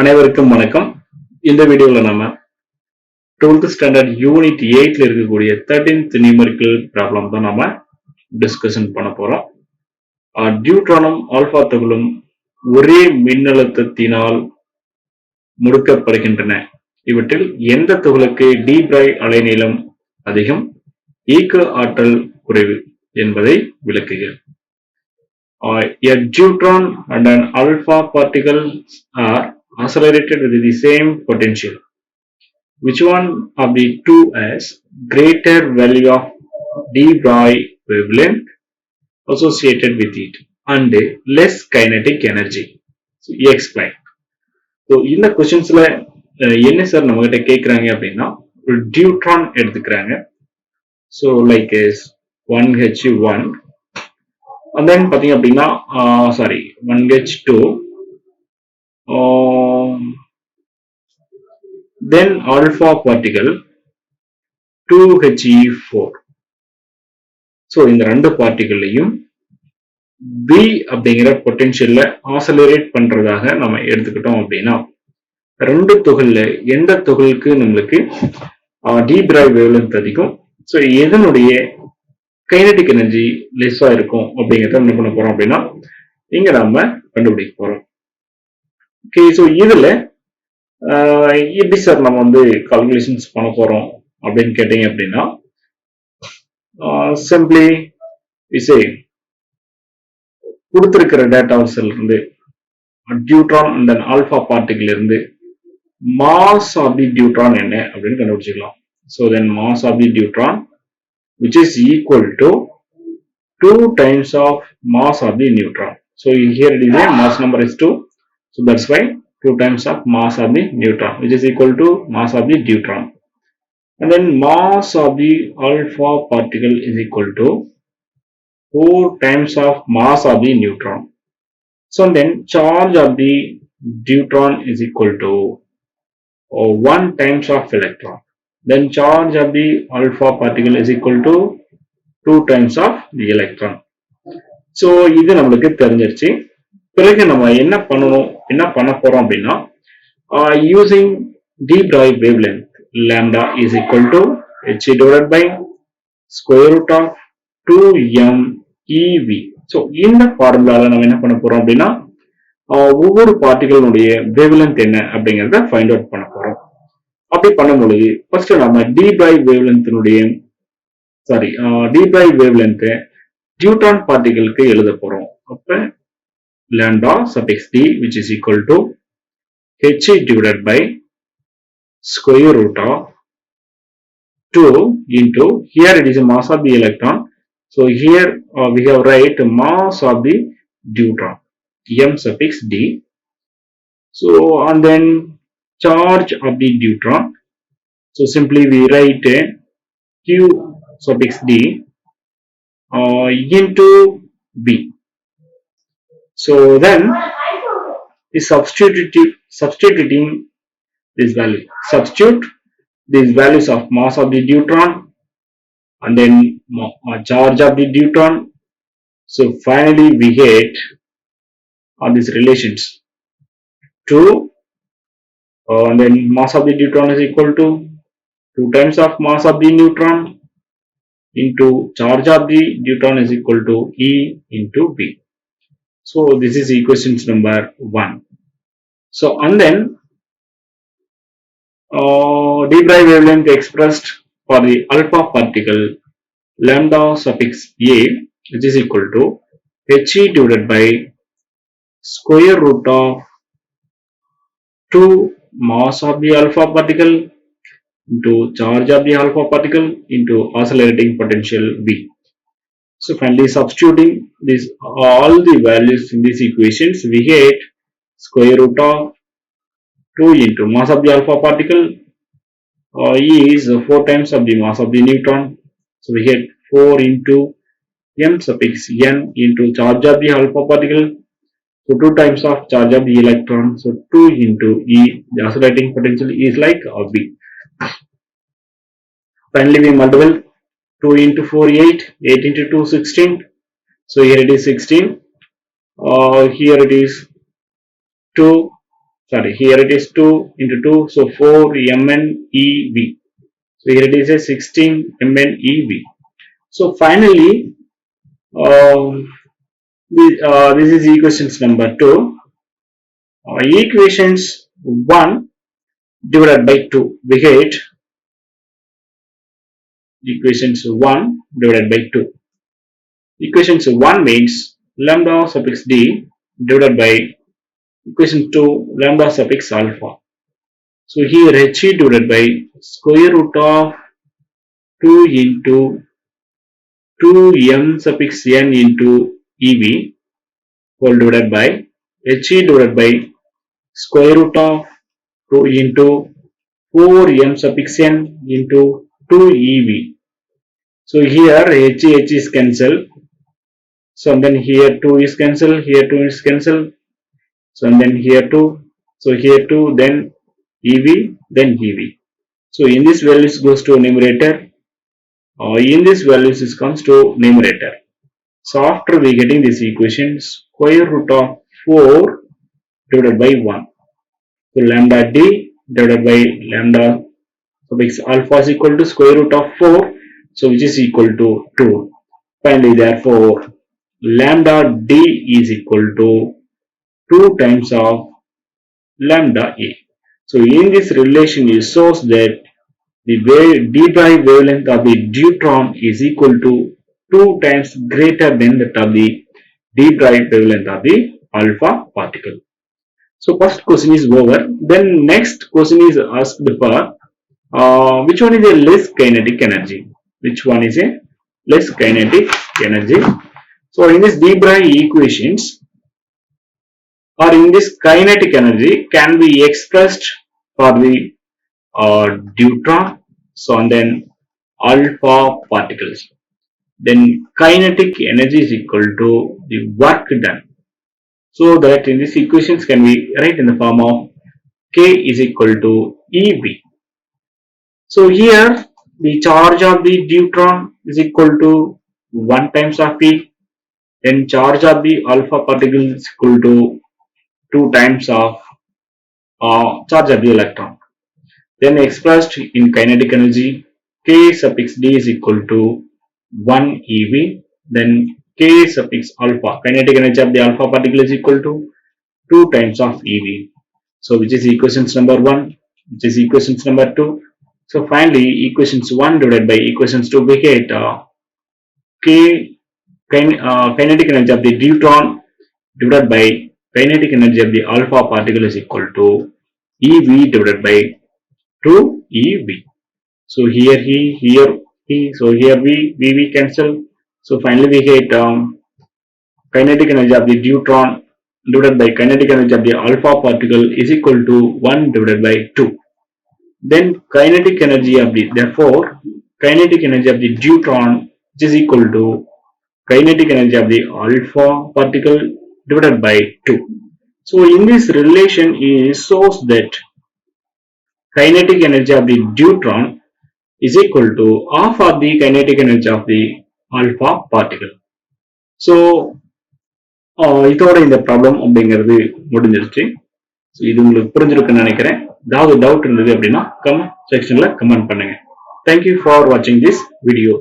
அனைவருக்கும் வணக்கம். இந்த வீடியோல நம்ம 12th ஸ்டாண்டர்ட் யூனிட் 8ல இருக்கக்கூடிய 13th நியூமெரிக்கல் ப்ராப்ளம் தான் நாம டிஸ்கஷன் பண்ண போறோம். டியூட்ரானும் ஆல்பா துகளும் ஒரே மின்னழுத்தத்தினால் முடுக்கப்படுகின்றன. இவற்றில் எந்த துகளுக்கு டி பிரை அலைநீளம் அதிகம், இயக்க ஆற்றல் குறைவு என்பதை விளக்குக. A deuteron and an alpha particle are accelerated with the same potential. Which one of the two has greater value of d Broglie wavelength associated with it and less kinetic energy? So, explain. So, இந்த கொஸ்டின்ஸ்ல என்ன sir நம்ம கிட்ட கேட்குறாங்க அப்படின்னா ஒரு deuteron எடுத்துக்கிறாங்க. So like is 1H1 and then பார்த்தீங்க அப்படின்னா 1H2 then alpha particle 2He4. So இந்த ரெண்டு பார்ட்டிகள்லையும் B அப்படிங்கிற பொட்டென்ஷியல்ல ஆசலரேட் பண்றதாக நம்ம எடுத்துக்கிட்டோம் அப்படின்னா ரெண்டு துகள்ல எந்த துகளுக்கு நம்மளுக்கு டி பிரை வேவ்லென்த் அதிகம், ஸோ எதனுடைய கைனடிக் எனர்ஜி லெஸ்ஸா இருக்கும் அப்படிங்கிறத என்ன பண்ண போறோம் அப்படின்னா இங்க நாம கண்டுபிடிக்க போறோம். ஓகே, ஸோ இதுல எப்படி சார் நம்ம வந்து கால்குலேஷன்ஸ் பண்ண போறோம் அப்படின்னு கேட்டீங்க அப்படின்னா சிம்பிளி விசே கொடுத்திருக்கிற டேட்டாஸ்ல இருந்து deuteron and then alpha particle இருந்து மாஸ் ஆஃப் தி டியூட்ரான் என்ன அப்படின்னு கண்டுபிடிச்சிக்கலாம். So then mass of the deuteron which is equal to 2 times of mass of the neutron. So here it is a mass number is 2. So that's why 2 times of mass of the neutron, which is equal to mass of the deuteron. And then mass of the alpha particle is equal to 4 times of mass of the neutron. So then charge of the deuteron is equal to 1 times of electron. Then charge of the alpha particle is equal to 2 times of the electron. So இது நம்மளுக்கு தெரிஞ்சிருச்சு. பிறகு நம்ம என்ன பண்ண போறோம் அப்படின்னா using d Broglie wavelength lambda is equal to h divided by square root of 2m ev. So இந்த ஃபார்முலால நம்ம என்ன பண்ண போறோம் அப்படின்னா ஒவ்வொரு பார்ட்டிகளுடைய வேவ்லென்த் என்ன அப்படிங்கறத ஃபைண்ட் அவுட் பண்ண போறோம். அப்படி பண்ணும்பொழுது ஃபர்ஸ்ட் நம்ம டி Broglie wavelength டியூட்ரான் பார்ட்டிகளுக்கு எழுத போறோம். அப்ப lambda suffix d which is equal to h divided by square root of 2 into, here it is a mass of the electron, so here we have write mass of the deuteron m suffix d. So and then charge of the deuteron, so simply we write q suffix d into b. So then the substituting this value, substitute these values of mass of the deuteron and then charge of the deuteron. So finally we get these relations 2 and then mass of the deuteron is equal to 2 times of mass of the neutron into charge of the deuteron is equal to E into B. So this is equation number 1. So and then d Broglie wavelength expressed for the alpha particle lambda suffix a which is equal to He divided by square root of 2 mass of the alpha particle into charge of the alpha particle into accelerating potential V. So finally substituting this all the values in these equations, we get square root of 2 into mass of the alpha particle is 4 times of the mass of the neutron. So we get 4 into m suffix n into charge of the alpha particle. So 2 times of charge of the electron. So 2 into E, the accelerating potential is like B. Finally we multiply 2 into 4 8, 8 into 2 16. So here it is 16. Here it is 2 sorry, here it is 2 into 2, so 4 mn eV. So here it is a 16 mn eV. So finally, this is equations number 2. Equations 1 divided by 2. We get equations 1 divided by 2. Equations 1 means lambda suffix d divided by equation 2 lambda suffix alpha. So here he divided by square root of 2 into 2m suffix n into ev whole divided by he divided by square root of 2 into 4m suffix n into 2ev. So here h is cancelled. So then here 2 is cancelled, here 2 is cancelled. So and then here 2, so here 2, then ev, then ev. So in this values goes to numerator, in this values is comes to numerator. So after we getting this equation, square root of 4 divided by 1. So lambda d divided by lambda suffix alpha is equal to square root of 4, so which is equal to 2. Finally, therefore, lambda d is equal to 2 times of lambda a. So in this relation, it shows that the d-Broglie wavelength of the deuteron is equal to 2 times greater than that of the d-Broglie wavelength of the alpha particle. So first question is over. Then next question is asked for which one is a less kinetic energy? Which one is a less kinetic energy? So in this d-Broglie equations, or in this kinetic energy can be expressed for the deuteron, so and then alpha particles. Then kinetic energy is equal to the work done. So that in these equations can be write in the form of K is equal to EV. So here the charge of the deuteron is equal to 1 times of E. Then charge of the alpha particle is equal to 2 times of charge of the electron. Then expressed in kinetic energy, K suffix D is equal to 1 eV. Then K suffix alpha, kinetic energy of the alpha particle is equal to 2 times of eV. So which is equations number 1, which is equations number 2. So finally, equations 1 divided by equations 2, we get kinetic energy of the deuteron divided by kinetic energy of the alpha particle is equal to EV divided by 2 EV. So here here so here we cancel. So finally we get kinetic energy of the deuteron divided by kinetic energy of the alpha particle is equal to 1 divided by 2. Then kinetic energy of the, therefore kinetic energy of the deuteron is equal to kinetic energy of the alpha particle divided by 2. So in this relation it shows that kinetic energy of the deuteron is equal to half of the kinetic energy of the alpha particle. So இதோட இந்த problem அப்படிங்கிறது முடிஞ்சிருச்சு. So இது உங்களுக்கு புரிஞ்சிருக்குன்னு நினைக்கிறேன். ஏதாவது doubt இருந்தது அப்படின்னா கமெண்ட் செக்ஷன்ல கமெண்ட் பண்ணுங்க. தேங்க்யூ ஃபார் வாட்சிங் திஸ் வீடியோ.